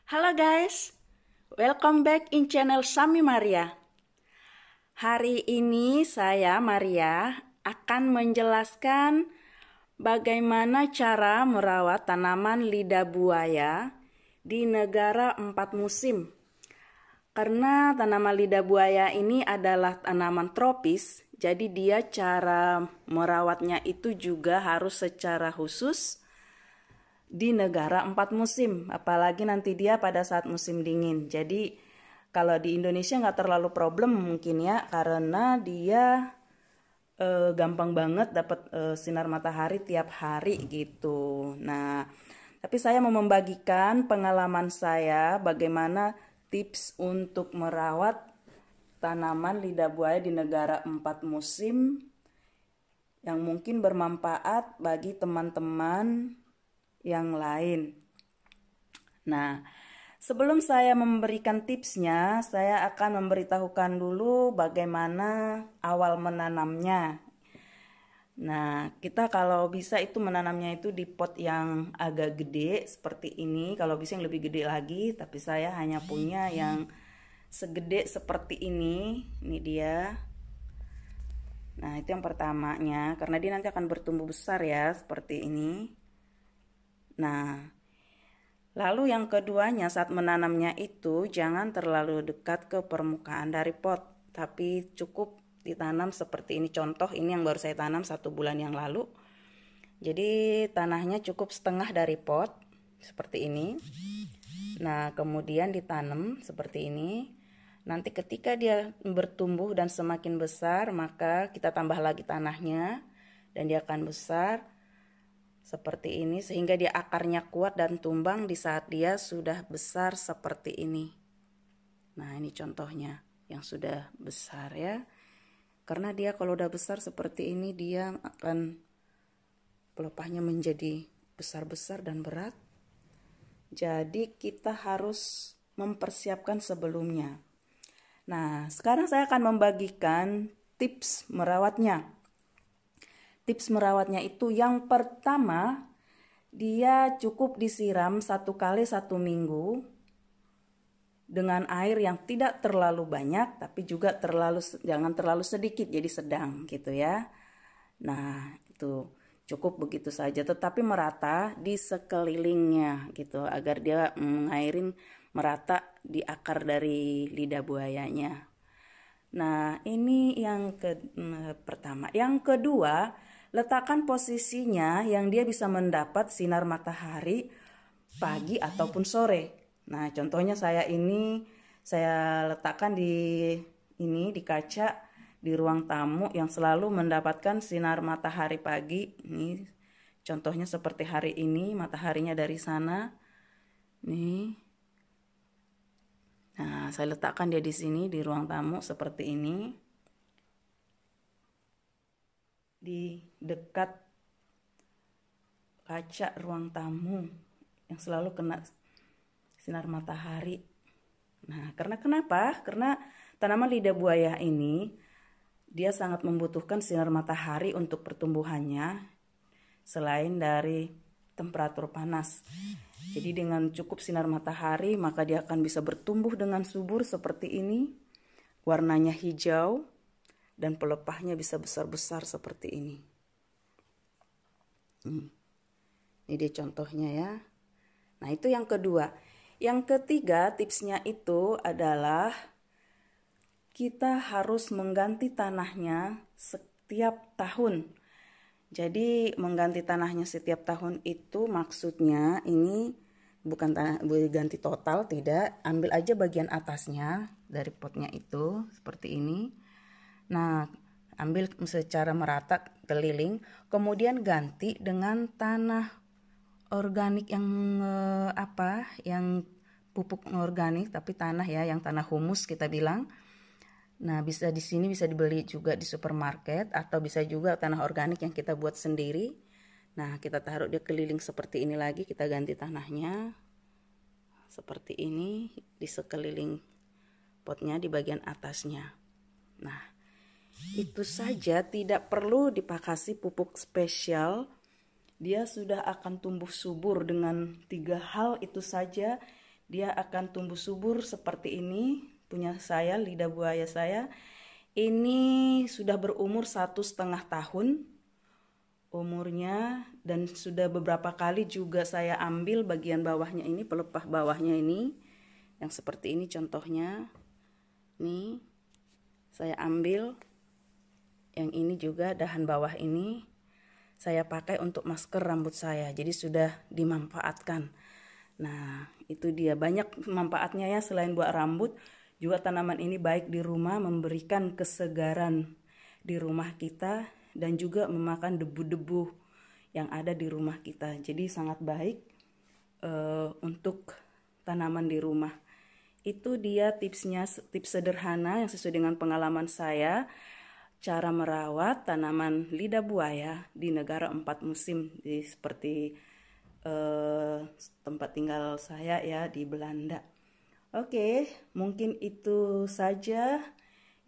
Halo guys, welcome back in channel Sami Maria. Hari ini saya Maria akan menjelaskan bagaimana cara merawat tanaman lidah buaya di negara 4 musim. Karena tanaman lidah buaya ini adalah tanaman tropis, jadi dia cara merawatnya itu juga harus secara khusus di negara 4 musim, apalagi nanti dia pada saat musim dingin. Jadi kalau di Indonesia nggak terlalu problem mungkin ya, karena dia gampang banget dapat sinar matahari tiap hari gitu. Nah, tapi saya mau membagikan pengalaman saya bagaimana tips untuk merawat tanaman lidah buaya di negara 4 musim yang mungkin bermanfaat bagi teman-teman yang lain. Nah, sebelum saya memberikan tipsnya, saya akan memberitahukan dulu bagaimana awal menanamnya. Nah, kita kalau bisa itu menanamnya itu di pot yang agak gede seperti ini. Kalau bisa yang lebih gede lagi, tapi saya hanya punya yang segede seperti ini. Ini dia. Nah, itu yang pertamanya, karena dia nanti akan bertumbuh besar ya, seperti ini. Nah, lalu yang keduanya saat menanamnya itu jangan terlalu dekat ke permukaan dari pot, tapi cukup ditanam seperti ini. Contoh ini yang baru saya tanam 1 bulan yang lalu. Jadi tanahnya cukup setengah dari pot seperti ini. Nah, kemudian ditanam seperti ini. Nanti ketika dia bertumbuh dan semakin besar, maka kita tambah lagi tanahnya dan dia akan besar seperti ini sehingga dia akarnya kuat dan tumbang di saat dia sudah besar seperti ini. Nah, ini contohnya yang sudah besar ya. Karena dia kalau udah besar seperti ini dia akan pelepahnya menjadi besar-besar dan berat. Jadi kita harus mempersiapkan sebelumnya. Nah, sekarang saya akan membagikan tips merawatnya. Tips merawatnya itu yang pertama, dia cukup disiram 1 kali 1 minggu dengan air yang tidak terlalu banyak, tapi juga jangan terlalu sedikit, jadi sedang gitu ya. Nah, itu cukup begitu saja, tetapi merata di sekelilingnya gitu, agar dia mengairin merata di akar dari lidah buayanya. Nah, ini yang pertama. Yang kedua, letakkan posisinya yang dia bisa mendapat sinar matahari pagi ataupun sore. Nah, contohnya saya letakkan di kaca di ruang tamu yang selalu mendapatkan sinar matahari pagi. Ini contohnya seperti hari ini, mataharinya dari sana. Nih. Nah, saya letakkan dia di sini di ruang tamu seperti ini. Di dekat kaca ruang tamu yang selalu kena sinar matahari. Nah, kenapa? Karena tanaman lidah buaya ini dia sangat membutuhkan sinar matahari untuk pertumbuhannya selain dari temperatur panas. Jadi dengan cukup sinar matahari maka dia akan bisa bertumbuh dengan subur seperti ini. Warnanya hijau dan pelepahnya bisa besar-besar seperti ini. Ini dia contohnya ya. Nah, itu yang kedua. Yang ketiga tipsnya itu adalah kita harus mengganti tanahnya setiap tahun. Jadi mengganti tanahnya setiap tahun itu maksudnya ini bukan ganti total, tidak. Ambil aja bagian atasnya dari potnya itu seperti ini. Nah, ambil secara merata keliling, kemudian ganti dengan tanah organik yang yang pupuk organik, tapi tanah ya, yang tanah humus kita bilang. Nah, bisa di sini bisa dibeli juga di supermarket atau bisa juga tanah organik yang kita buat sendiri. Nah, kita taruh dia keliling seperti ini lagi, kita ganti tanahnya seperti ini di sekeliling potnya di bagian atasnya. Nah, itu saja, tidak perlu dipakasi pupuk spesial. Dia sudah akan tumbuh subur dengan 3 hal itu saja. dia akan tumbuh subur seperti ini. Punya saya, lidah buaya saya ini sudah berumur 1,5 tahun umurnya, dan sudah beberapa kali juga saya ambil bagian bawahnya ini, pelepah bawahnya ini, yang seperti ini contohnya. Nih, saya ambil yang ini juga, dahan bawah ini saya pakai untuk masker rambut saya, jadi sudah dimanfaatkan. Nah, itu dia banyak manfaatnya ya, selain buat rambut, juga tanaman ini baik di rumah, memberikan kesegaran di rumah kita dan juga memakan debu-debu yang ada di rumah kita. Jadi sangat baik untuk tanaman di rumah. Itu dia tipsnya, tips sederhana yang sesuai dengan pengalaman saya, cara merawat tanaman lidah buaya di negara 4 musim, seperti tempat tinggal saya ya di Belanda. Oke, mungkin itu saja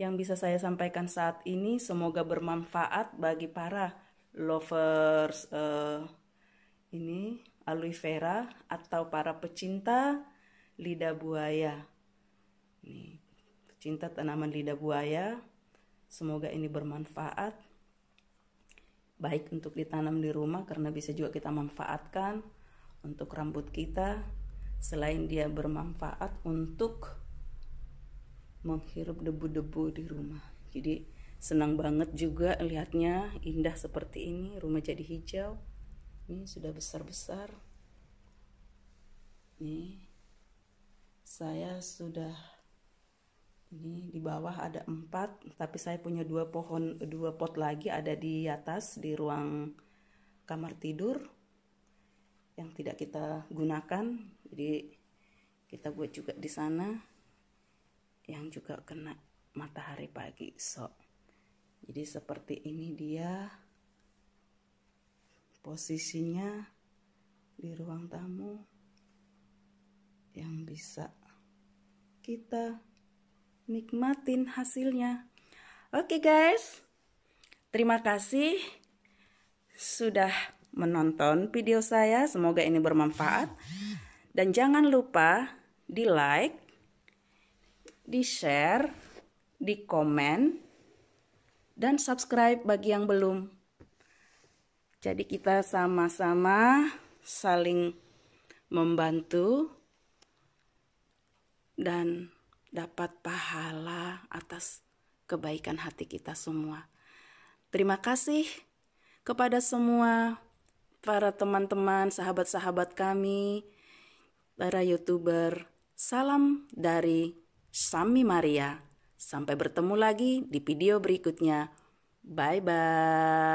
yang bisa saya sampaikan saat ini. Semoga bermanfaat bagi para lovers ini aloe vera atau para pecinta lidah buaya. Nih, pecinta tanaman lidah buaya. Semoga ini bermanfaat, baik untuk ditanam di rumah karena bisa juga kita manfaatkan untuk rambut kita, selain dia bermanfaat untuk menghirup debu-debu di rumah. Jadi senang banget juga lihatnya, indah seperti ini, rumah jadi hijau. Ini sudah besar-besar. Nih, saya sudah, ini di bawah ada 4, tapi saya punya 2 pot lagi ada di atas di ruang kamar tidur yang tidak kita gunakan, jadi kita buat juga di sana yang juga kena matahari pagi. Jadi seperti ini dia posisinya di ruang tamu yang bisa kita nikmatin hasilnya. Oke guys, terima kasih sudah menonton video saya. Semoga ini bermanfaat. Dan jangan lupa di like, di share, di komen, dan subscribe bagi yang belum. Jadi kita sama-sama saling membantu dan dapat pahala atas kebaikan hati kita semua. Terima kasih kepada semua para teman-teman, sahabat-sahabat kami, para YouTuber. Salam dari Sammy Maria. Sampai bertemu lagi di video berikutnya. Bye-bye.